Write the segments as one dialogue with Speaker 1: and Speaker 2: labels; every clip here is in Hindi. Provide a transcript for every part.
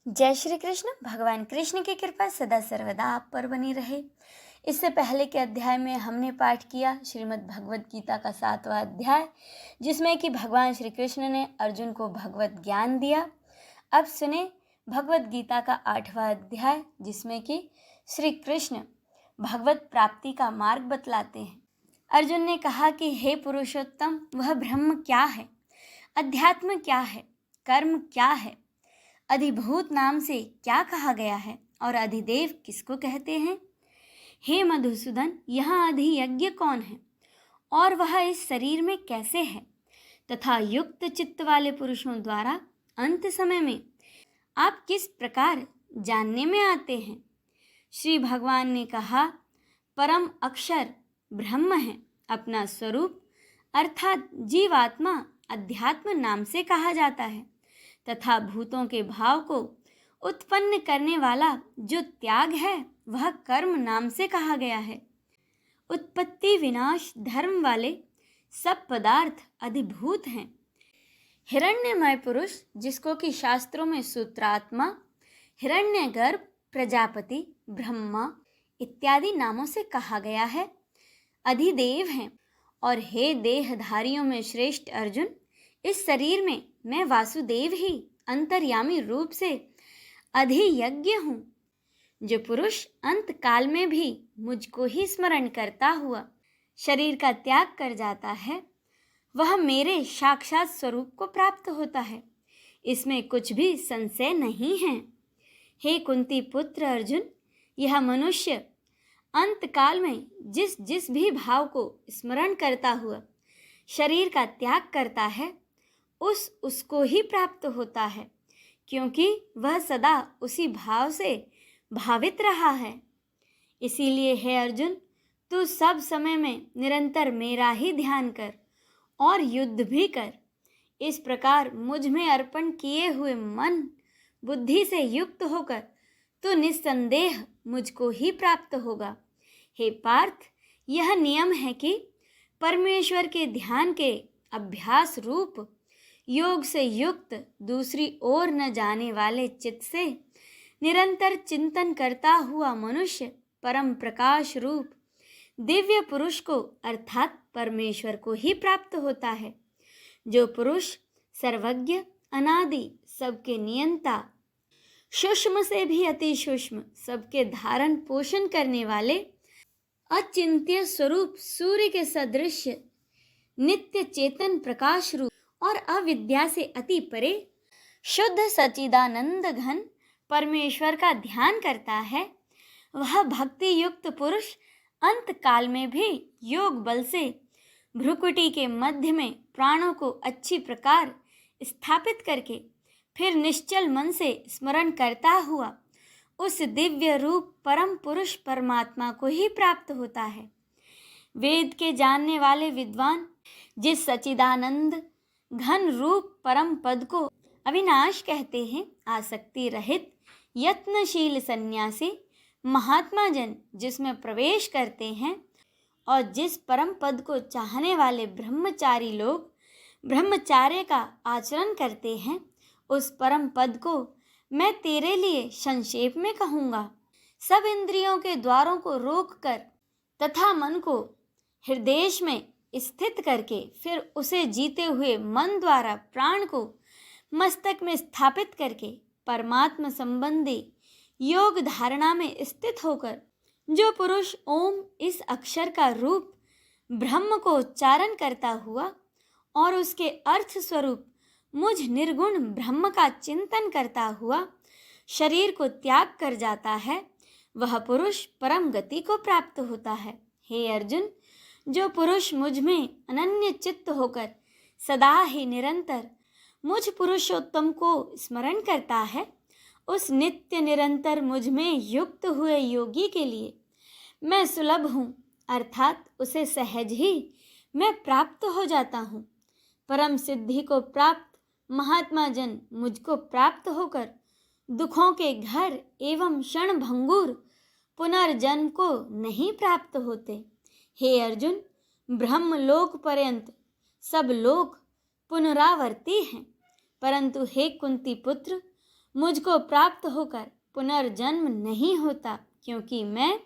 Speaker 1: जय श्री कृष्ण। भगवान कृष्ण की कृपा सदा सर्वदा आप पर बनी रहे। इससे पहले के अध्याय में हमने पाठ किया श्रीमद् भगवद गीता का 7वां अध्याय, जिसमें कि भगवान श्री कृष्ण ने अर्जुन को भगवत ज्ञान दिया। अब सुने भगवद गीता का 8वां अध्याय, जिसमें कि श्री कृष्ण भगवत प्राप्ति का मार्ग बतलाते हैं। अर्जुन ने कहा कि हे पुरुषोत्तम, वह ब्रह्म क्या है, अध्यात्म क्या है, कर्म क्या है, अधिभूत नाम से क्या कहा गया है और अधिदेव किसको कहते हैं। हे मधुसूदन, यहाँ अधियज्ञ कौन है और वह इस शरीर में कैसे है, तथा युक्त चित्त वाले पुरुषों द्वारा अंत समय में आप किस प्रकार जानने में आते हैं। श्री भगवान ने कहा, परम अक्षर ब्रह्म है, अपना स्वरूप अर्थात जीवात्मा अध्यात्म नाम से कहा जाता है, तथा भूतों के भाव को उत्पन्न करने वाला जो त्याग है वह कर्म नाम से कहा गया है। उत्पत्ति विनाश धर्म वाले सब पदार्थ अधिभूत हैं। हिरण्यमय पुरुष, जिसको कि शास्त्रों में सूत्रात्मा, हिरण्यगर्भ, प्रजापति, ब्रह्मा इत्यादि नामों से कहा गया है, अधिदेव हैं। और हे देहधारियों में श्रेष्ठ अर्जुन, इस शरीर में मैं वासुदेव ही अंतर्यामी रूप से अधियज्ञ हूँ। जो पुरुष अंत काल में भी मुझको ही स्मरण करता हुआ शरीर का त्याग कर जाता है, वह मेरे साक्षात स्वरूप को प्राप्त होता है। इसमें कुछ भी संशय नहीं है। हे कुंती पुत्र अर्जुन, यह मनुष्य अंत काल में जिस जिस भी भाव को स्मरण करता हुआ शरीर का त्याग करता है, उसको ही प्राप्त होता है, क्योंकि वह सदा उसी भाव से भावित रहा है। इसीलिए हे अर्जुन, तू सब समय में निरंतर मेरा ही ध्यान कर और युद्ध भी कर। इस प्रकार मुझ में अर्पण किए हुए मन बुद्धि से युक्त होकर तू निस्संदेह मुझको ही प्राप्त होगा। हे पार्थ, यह नियम है कि परमेश्वर के ध्यान के अभ्यास रूप योग से युक्त दूसरी ओर न जाने वाले चित्त से निरंतर चिंतन करता हुआ मनुष्य परम प्रकाश रूप दिव्य पुरुष को अर्थात परमेश्वर को ही प्राप्त होता है। जो पुरुष सर्वज्ञ, अनादि, सबके नियंता, सूक्ष्म से भी अति सूक्ष्म, सबके धारण पोषण करने वाले अचिंत्य स्वरूप सूर्य के सदृश नित्य चेतन प्रकाश रूप और अविद्या से अति परे शुद्ध सच्चिदानंद घन परमेश्वर का ध्यान करता है, वह भक्ति युक्त पुरुष अंत काल में भी योग बल से भ्रुकुटी के मध्य में प्राणों को अच्छी प्रकार स्थापित करके फिर निश्चल मन से स्मरण करता हुआ उस दिव्य रूप परम पुरुष परमात्मा को ही प्राप्त होता है। वेद के जानने वाले विद्वान जिस सच्चिदानंद घन रूप परम पद को अविनाश कहते हैं, आसक्ति रहित यत्नशील सन्यासी महात्मा जन जिसमें प्रवेश करते हैं और जिस परम पद को चाहने वाले ब्रह्मचारी लोग ब्रह्मचार्य का आचरण करते हैं, उस परम पद को मैं तेरे लिए संक्षेप में कहूँगा। सब इंद्रियों के द्वारों को रोककर तथा मन को हृदय में स्थित करके फिर उसे जीते हुए मन द्वारा प्राण को मस्तक में स्थापित करके परमात्मा संबंधी योग धारणा में स्थित होकर जो पुरुष ओम इस अक्षर का रूप ब्रह्म को उच्चारण करता हुआ और उसके अर्थ स्वरूप मुझ निर्गुण ब्रह्म का चिंतन करता हुआ शरीर को त्याग कर जाता है, वह पुरुष परम गति को प्राप्त होता है। हे अर्जुन, जो पुरुष मुझ में अनन्य चित्त होकर सदा ही निरंतर मुझ पुरुषोत्तम को स्मरण करता है, उस नित्य निरंतर मुझ में युक्त हुए योगी के लिए मैं सुलभ हूँ, अर्थात उसे सहज ही मैं प्राप्त हो जाता हूँ। परम सिद्धि को प्राप्त महात्मा जन मुझको प्राप्त होकर दुखों के घर एवं क्षण भंगुर पुनर्जन्म को नहीं प्राप्त होते। हे अर्जुन, ब्रह्मलोक पर्यंत सब लोक पुनरावर्ती हैं, परंतु हे कुंती पुत्र, मुझको प्राप्त होकर पुनर्जन्म नहीं होता, क्योंकि मैं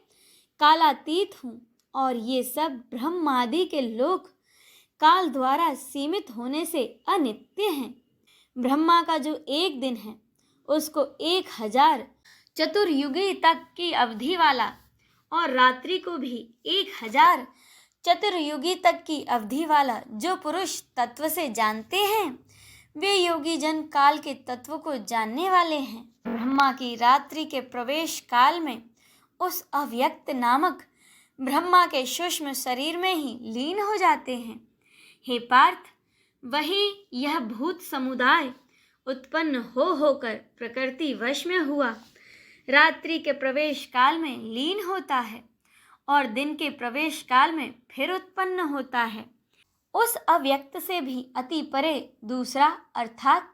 Speaker 1: कालातीत हूँ और ये सब ब्रह्मादि के लोक काल द्वारा सीमित होने से अनित्य हैं। ब्रह्मा का जो एक दिन है उसको 1000 चतुर्युगी तक की अवधि वाला और रात्रि को भी 1000 चतुर्युगी तक की अवधि वाला जो पुरुष तत्व से जानते हैं, वे योगी जन काल के तत्व को जानने वाले हैं। ब्रह्मा की रात्रि के प्रवेश काल में उस अव्यक्त नामक ब्रह्मा के सूक्ष्म शरीर में ही लीन हो जाते हैं। हे पार्थ, वही यह भूत समुदाय उत्पन्न होकर प्रकृति वश में हुआ रात्रि के प्रवेश काल में लीन होता है और दिन के प्रवेश काल में फिर उत्पन्न होता है। उस अव्यक्त से भी अति परे दूसरा अर्थात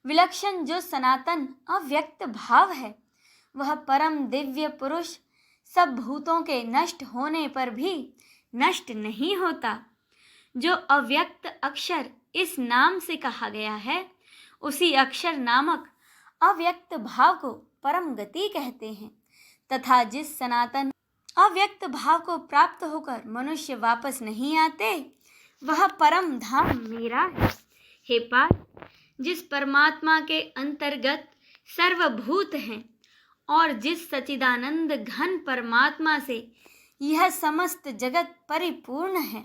Speaker 1: विलक्षण जो सनातन अव्यक्त भाव है, वह परम दिव्य पुरुष सब भूतों के नष्ट होने पर भी नष्ट नहीं होता। जो अव्यक्त अक्षर इस नाम से कहा गया है, उसी अक्षर नामक अव्यक्त भाव को परम गति कहते हैं, तथा जिस सनातन अव्यक्त भाव को प्राप्त होकर मनुष्य वापस नहीं आते, वह परम धाम मेरा है। हे पार्थ, जिस परमात्मा के अंतर्गत सर्वभूत हैं और जिस सच्चिदानंद घन परमात्मा से यह समस्त जगत परिपूर्ण है,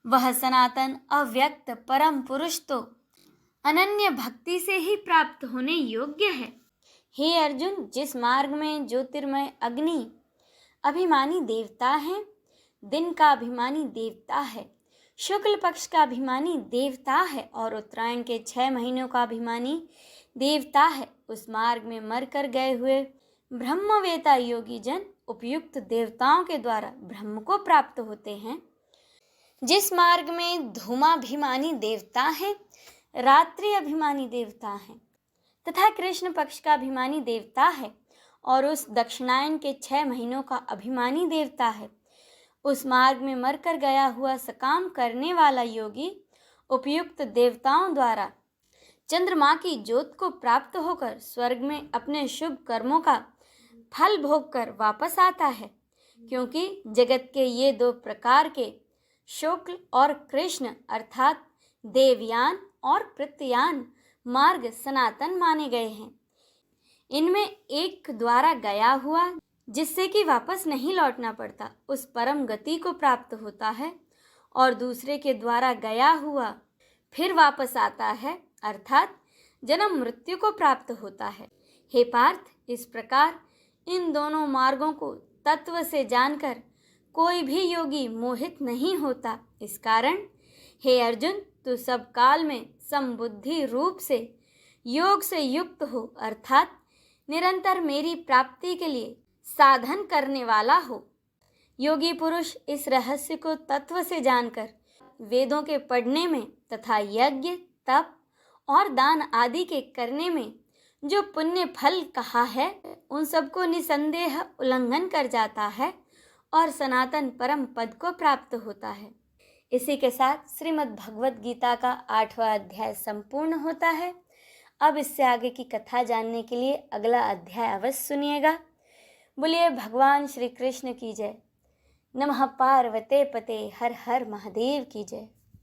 Speaker 1: वह सनातन अव्यक्त परम पुरुष तो अनन्य भक्ति से ही प्राप्त होने योग्य है। हे अर्जुन, जिस मार्ग में ज्योतिर्मय अग्नि अभिमानी देवता है, दिन का अभिमानी देवता है, शुक्ल पक्ष का अभिमानी देवता है और उत्तरायण के 6 महीनों का अभिमानी देवता है, उस मार्ग में मरकर गए हुए ब्रह्मवेता योगी जन उपयुक्त देवताओं के द्वारा ब्रह्म को प्राप्त होते हैं। जिस मार्ग में धूमाभिमानी देवता है, रात्रि अभिमानी देवता है तथा कृष्ण पक्ष का अभिमानी देवता है और उस दक्षिणायन के 6 महीनों का अभिमानी देवता है, उस मार्ग में मरकर गया हुआ सकाम करने वाला योगी उपयुक्त देवताओं द्वारा चंद्रमा की ज्योत को प्राप्त होकर स्वर्ग में अपने शुभ कर्मों का फल भोग कर वापस आता है। क्योंकि जगत के ये 2 प्रकार के शुक्ल और कृष्ण अर्थात देवयान और प्रत्ययान मार्ग सनातन माने गए हैं। इनमें एक द्वारा गया हुआ, जिससे कि वापस नहीं लौटना पड़ता, उस परम गति को प्राप्त होता है और दूसरे के द्वारा गया हुआ फिर वापस आता है अर्थात जन्म मृत्यु को प्राप्त होता है। हे पार्थ, इस प्रकार इन दोनों मार्गों को तत्व से जानकर कोई भी योगी मोहित नहीं होता। इस कारण हे अर्जुन, तू सब काल में समबुद्धि रूप से योग से युक्त हो अर्थात निरंतर मेरी प्राप्ति के लिए साधन करने वाला हो। योगी पुरुष इस रहस्य को तत्व से जानकर वेदों के पढ़ने में तथा यज्ञ, तप और दान आदि के करने में जो पुण्य फल कहा है, उन सबको निसंदेह उल्लंघन कर जाता है और सनातन परम पद को प्राप्त होता है। इसी के साथ श्रीमद् भगवत गीता का 8वां अध्याय संपूर्ण होता है। अब इससे आगे की कथा जानने के लिए अगला अध्याय अवश्य सुनिएगा। बोलिए भगवान श्री कृष्ण की जय। नमः पार्वते पते हर हर महादेव की जय।